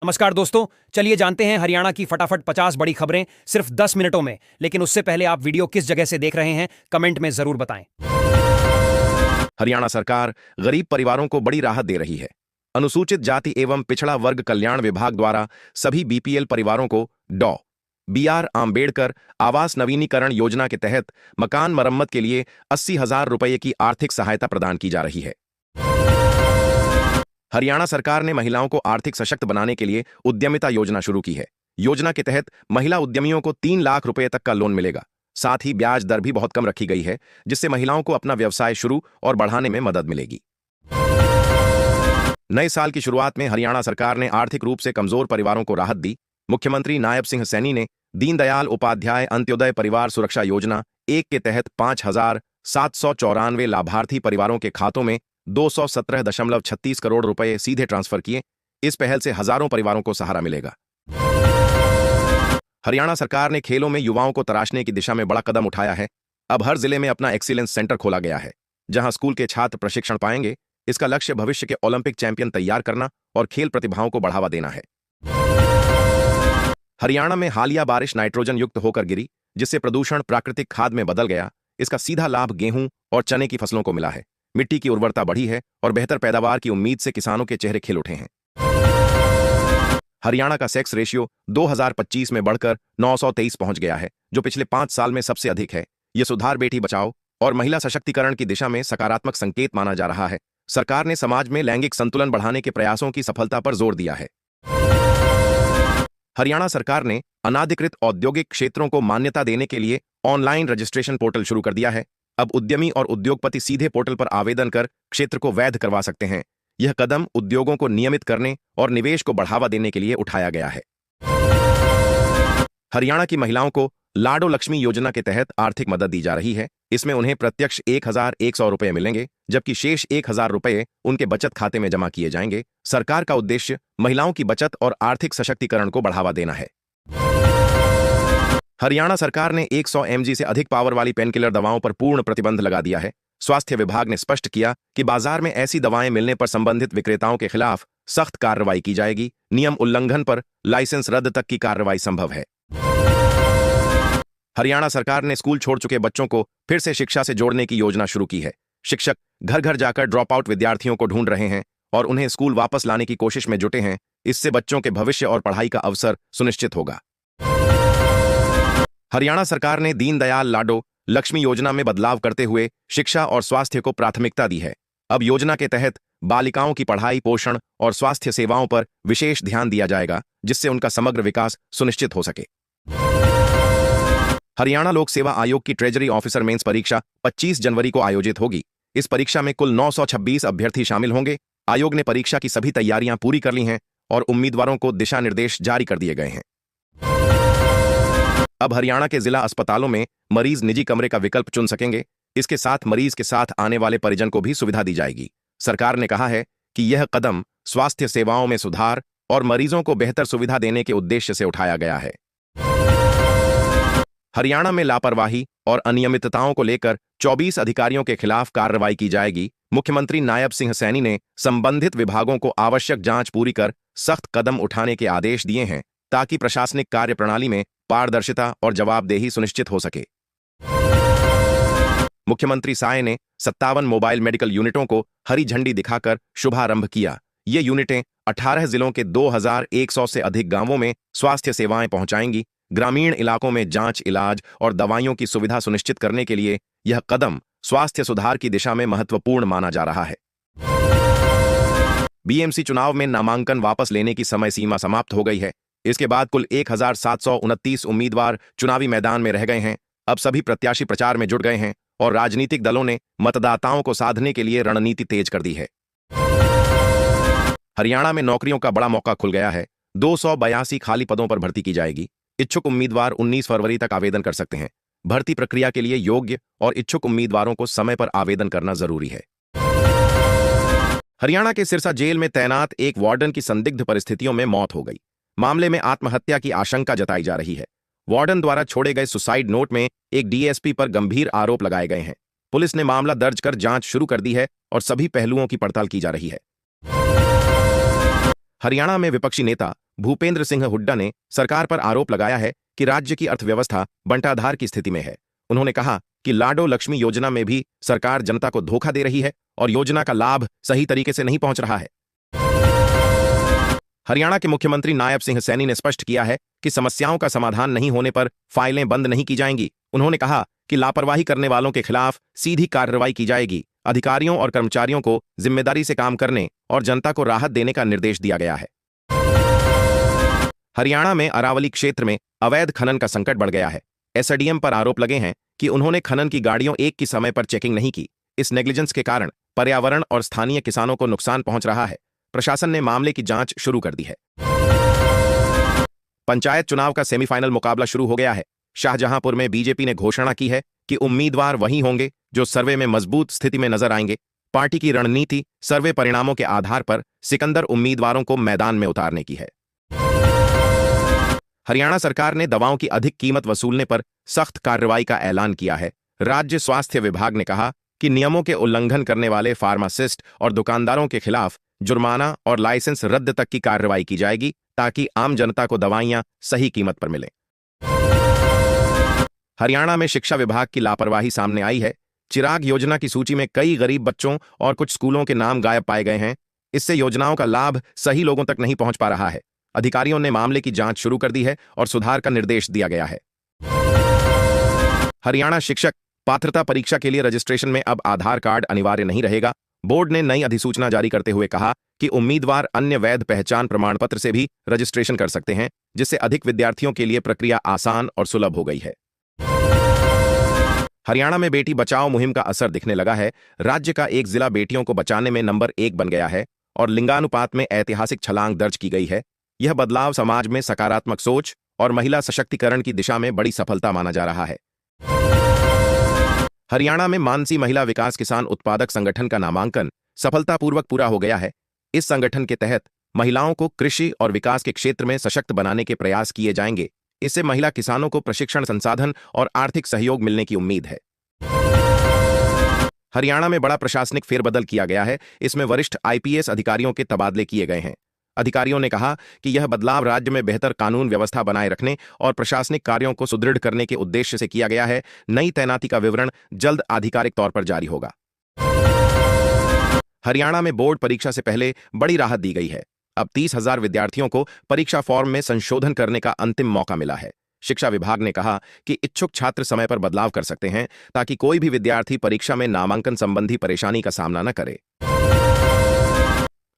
नमस्कार दोस्तों, चलिए जानते हैं हरियाणा की फटाफट 50 बड़ी खबरें सिर्फ 10 मिनटों में। लेकिन उससे पहले आप वीडियो किस जगह से देख रहे हैं कमेंट में जरूर बताएं। हरियाणा सरकार गरीब परिवारों को बड़ी राहत दे रही है। अनुसूचित जाति एवं पिछड़ा वर्ग कल्याण विभाग द्वारा सभी बीपीएल परिवारों को डॉ. बी.आर. आंबेडकर आवास नवीनीकरण योजना के तहत मकान मरम्मत के लिए 80,000 रुपये की आर्थिक सहायता प्रदान की जा रही है। हरियाणा सरकार ने महिलाओं को आर्थिक सशक्त बनाने के लिए उद्यमिता योजना शुरू की है। योजना के तहत महिला उद्यमियों को 3 लाख रुपए तक का लोन मिलेगा। साथ ही ब्याज दर भी बहुत कम रखी गई है, जिससे महिलाओं को अपना व्यवसाय शुरू और बढ़ाने में मदद मिलेगी। नए साल की शुरुआत में हरियाणा सरकार ने आर्थिक रूप से कमजोर परिवारों को राहत दी। मुख्यमंत्री नायब सिंह सैनी ने दीनदयाल उपाध्याय अंत्योदय परिवार सुरक्षा योजना 1 के तहत 5,794 लाभार्थी परिवारों के खातों में 217.36 करोड़ रुपए सीधे ट्रांसफर किए। इस पहल से हजारों परिवारों को सहारा मिलेगा। हरियाणा सरकार ने खेलों में युवाओं को तराशने की दिशा में बड़ा कदम उठाया है। अब हर जिले में अपना एक्सीलेंस सेंटर खोला गया है, जहां स्कूल के छात्र प्रशिक्षण पाएंगे। इसका लक्ष्य भविष्य के ओलंपिक चैंपियन तैयार करना और खेल प्रतिभाओं को बढ़ावा देना है। हरियाणा में हालिया बारिश नाइट्रोजन युक्त होकर गिरी, जिससे प्रदूषण प्राकृतिक खाद में बदल गया। इसका सीधा लाभ गेहूं और चने की फसलों को मिला है। मिट्टी की उर्वरता बढ़ी है और बेहतर पैदावार की उम्मीद से किसानों के चेहरे खिल उठे हैं। हरियाणा का सेक्स रेशियो 2025 में बढ़कर 923 पहुंच गया है, जो पिछले 5 साल में सबसे अधिक है। यह सुधार बेटी बचाओ और महिला सशक्तिकरण की दिशा में सकारात्मक संकेत माना जा रहा है। सरकार ने समाज में लैंगिक संतुलन बढ़ाने के प्रयासों की सफलता पर जोर दिया है। हरियाणा सरकार ने अनाधिकृत औद्योगिक क्षेत्रों को मान्यता देने के लिए ऑनलाइन रजिस्ट्रेशन पोर्टल शुरू कर दिया है। अब उद्यमी और उद्योगपति सीधे पोर्टल पर आवेदन कर क्षेत्र को वैध करवा सकते हैं। यह कदम उद्योगों को नियमित करने और निवेश को बढ़ावा देने के लिए उठाया गया है। हरियाणा की महिलाओं को लाडो लक्ष्मी योजना के तहत आर्थिक मदद दी जा रही है। इसमें उन्हें प्रत्यक्ष 1,100 रुपये मिलेंगे, जबकि शेष 1,000 रुपये उनके बचत खाते में जमा किए जाएंगे। सरकार का उद्देश्य महिलाओं की बचत और आर्थिक सशक्तिकरण को बढ़ावा देना है। हरियाणा सरकार ने 100 mg से अधिक पावर वाली पेनकिलर दवाओं पर पूर्ण प्रतिबंध लगा दिया है। स्वास्थ्य विभाग ने स्पष्ट किया कि बाजार में ऐसी दवाएं मिलने पर संबंधित विक्रेताओं के खिलाफ सख्त कार्रवाई की जाएगी। नियम उल्लंघन पर लाइसेंस रद्द तक की कार्रवाई संभव है। हरियाणा सरकार ने स्कूल छोड़ चुके बच्चों को फिर से शिक्षा से जोड़ने की योजना शुरू की है। शिक्षक घर घर जाकर ड्रॉप आउट विद्यार्थियों को ढूंढ रहे हैं और उन्हें स्कूल वापस लाने की कोशिश में जुटे हैं। इससे बच्चों के भविष्य और पढ़ाई का अवसर सुनिश्चित होगा। हरियाणा सरकार ने दीनदयाल लाडो लक्ष्मी योजना में बदलाव करते हुए शिक्षा और स्वास्थ्य को प्राथमिकता दी है। अब योजना के तहत बालिकाओं की पढ़ाई, पोषण और स्वास्थ्य सेवाओं पर विशेष ध्यान दिया जाएगा, जिससे उनका समग्र विकास सुनिश्चित हो सके। हरियाणा लोक सेवा आयोग की ट्रेजरी ऑफिसर मेंस परीक्षा 25 जनवरी को आयोजित होगी। इस परीक्षा में कुल 926 अभ्यर्थी शामिल होंगे। आयोग ने परीक्षा की सभी तैयारियां पूरी कर ली हैं और उम्मीदवारों को दिशा निर्देश जारी कर दिए गए हैं। अब हरियाणा के जिला अस्पतालों में मरीज निजी कमरे का विकल्प चुन सकेंगे। इसके साथ मरीज के साथ आने वाले परिजन को भी सुविधा दी जाएगी। सरकार ने कहा है कि यह कदम स्वास्थ्य सेवाओं में सुधार और मरीजों को बेहतर सुविधा देने के उद्देश्य से उठाया गया है। हरियाणा में लापरवाही और अनियमितताओं को लेकर 24 अधिकारियों के खिलाफ कार्रवाई की जाएगी। मुख्यमंत्री नायब सिंह सैनी ने संबंधित विभागों को आवश्यक जांच पूरी कर सख्त कदम उठाने के आदेश दिए हैं, ताकि प्रशासनिक कार्यप्रणाली में पारदर्शिता और जवाबदेही सुनिश्चित हो सके। मुख्यमंत्री साय ने 57 मोबाइल मेडिकल यूनिटों को हरी झंडी दिखाकर शुभारंभ किया। ये यूनिटें 18 जिलों के 2,100 से अधिक गांवों में स्वास्थ्य सेवाएं पहुंचाएंगी। ग्रामीण इलाकों में जांच, इलाज और दवाइयों की सुविधा सुनिश्चित करने के लिए यह कदम स्वास्थ्य सुधार की दिशा में महत्वपूर्ण माना जा रहा है। बीएमसी चुनाव में नामांकन वापस लेने की समय सीमा समाप्त हो गई है। इसके बाद कुल 1,729 उम्मीदवार चुनावी मैदान में रह गए हैं। अब सभी प्रत्याशी प्रचार में जुट गए हैं और राजनीतिक दलों ने मतदाताओं को साधने के लिए रणनीति तेज कर दी है। हरियाणा में नौकरियों का बड़ा मौका खुल गया है। 282 खाली पदों पर भर्ती की जाएगी। इच्छुक उम्मीदवार 19 फरवरी तक आवेदन कर सकते हैं। भर्ती प्रक्रिया के लिए योग्य और इच्छुक उम्मीदवारों को समय पर आवेदन करना जरूरी है। हरियाणा के सिरसा जेल में तैनात एक वार्डन की संदिग्ध परिस्थितियों में मौत हो गई। मामले में आत्महत्या की आशंका जताई जा रही है। वार्डन द्वारा छोड़े गए सुसाइड नोट में एक डीएसपी पर गंभीर आरोप लगाए गए हैं। पुलिस ने मामला दर्ज कर जांच शुरू कर दी है और सभी पहलुओं की पड़ताल की जा रही है। हरियाणा में विपक्षी नेता भूपेंद्र सिंह हुड्डा ने सरकार पर आरोप लगाया है कि राज्य की अर्थव्यवस्था बंटाधार की स्थिति में है। उन्होंने कहा कि लाडो लक्ष्मी योजना में भी सरकार जनता को धोखा दे रही है और योजना का लाभ सही तरीके से नहीं पहुंच रहा है। हरियाणा के मुख्यमंत्री नायब सिंह सैनी ने स्पष्ट किया है कि समस्याओं का समाधान नहीं होने पर फाइलें बंद नहीं की जाएंगी। उन्होंने कहा कि लापरवाही करने वालों के खिलाफ सीधी कार्रवाई की जाएगी। अधिकारियों और कर्मचारियों को जिम्मेदारी से काम करने और जनता को राहत देने का निर्देश दिया गया है। हरियाणा में अरावली क्षेत्र में अवैध खनन का संकट बढ़ गया है। एसडीएम पर आरोप लगे हैं कि उन्होंने खनन की गाड़ियों एक की समय पर चेकिंग नहीं की। इस नेग्लिजेंस के कारण पर्यावरण और स्थानीय किसानों को नुकसान पहुंच रहा है। प्रशासन ने मामले की जांच शुरू कर दी है। पंचायत चुनाव का सेमीफाइनल मुकाबला शुरू हो गया है। शाहजहांपुर में बीजेपी ने घोषणा की है कि उम्मीदवार वही होंगे जो सर्वे में मजबूत स्थिति में नजर आएंगे। पार्टी की रणनीति सर्वे परिणामों के आधार पर सिकंदर उम्मीदवारों को मैदान में उतारने की है। हरियाणा सरकार ने दवाओं की अधिक कीमत वसूलने पर सख्त कार्रवाई का ऐलान किया है। राज्य स्वास्थ्य विभाग ने कहा कि नियमों के उल्लंघन करने वाले फार्मासिस्ट और दुकानदारों के खिलाफ जुर्माना और लाइसेंस रद्द तक की कार्रवाई की जाएगी ताकि आम जनता को दवाइयां सही कीमत पर मिलें। हरियाणा में शिक्षा विभाग की लापरवाही सामने आई है। चिराग योजना की सूची में कई गरीब बच्चों और कुछ स्कूलों के नाम गायब पाए गए हैं। इससे योजनाओं का लाभ सही लोगों तक नहीं पहुंच पा रहा है। अधिकारियों ने मामले की जांच शुरू कर दी है और सुधार का निर्देश दिया गया है। हरियाणा शिक्षक पात्रता परीक्षा के लिए रजिस्ट्रेशन में अब आधार कार्ड अनिवार्य नहीं रहेगा। बोर्ड ने नई अधिसूचना जारी करते हुए कहा कि उम्मीदवार अन्य वैध पहचान प्रमाण पत्र से भी रजिस्ट्रेशन कर सकते हैं, जिससे अधिक विद्यार्थियों के लिए प्रक्रिया आसान और सुलभ हो गई है। हरियाणा में बेटी बचाओ मुहिम का असर दिखने लगा है। राज्य का एक जिला बेटियों को बचाने में नंबर 1 बन गया है और लिंगानुपात में ऐतिहासिक छलांग दर्ज की गई है। यह बदलाव समाज में सकारात्मक सोच और महिला सशक्तिकरण की दिशा में बड़ी सफलता माना जा रहा है। हरियाणा में मानसी महिला विकास किसान उत्पादक संगठन का नामांकन सफलतापूर्वक पूरा हो गया है। इस संगठन के तहत महिलाओं को कृषि और विकास के क्षेत्र में सशक्त बनाने के प्रयास किए जाएंगे। इससे महिला किसानों को प्रशिक्षण, संसाधन और आर्थिक सहयोग मिलने की उम्मीद है। हरियाणा में बड़ा प्रशासनिक फेरबदल किया गया है। इसमें वरिष्ठ आईपीएस अधिकारियों के तबादले किए गए हैं। अधिकारियों ने कहा कि यह बदलाव राज्य में बेहतर कानून व्यवस्था बनाए रखने और प्रशासनिक कार्यों को सुदृढ़ करने के उद्देश्य से किया गया है। नई तैनाती का विवरण जल्द आधिकारिक तौर पर जारी होगा। हरियाणा में बोर्ड परीक्षा से पहले बड़ी राहत दी गई है। अब 30,000 विद्यार्थियों को परीक्षा फॉर्म में संशोधन करने का अंतिम मौका मिला है। शिक्षा विभाग ने कहा कि इच्छुक छात्र समय पर बदलाव कर सकते हैं ताकि कोई भी विद्यार्थी परीक्षा में नामांकन संबंधी परेशानी का सामना न करे।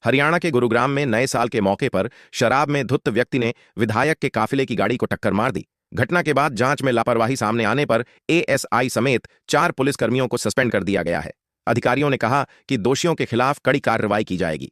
हरियाणा के गुरुग्राम में नए साल के मौके पर शराब में धुत व्यक्ति ने विधायक के काफिले की गाड़ी को टक्कर मार दी। घटना के बाद जांच में लापरवाही सामने आने पर एएसआई समेत 4 पुलिसकर्मियों को सस्पेंड कर दिया गया है। अधिकारियों ने कहा कि दोषियों के खिलाफ कड़ी कार्रवाई की जाएगी।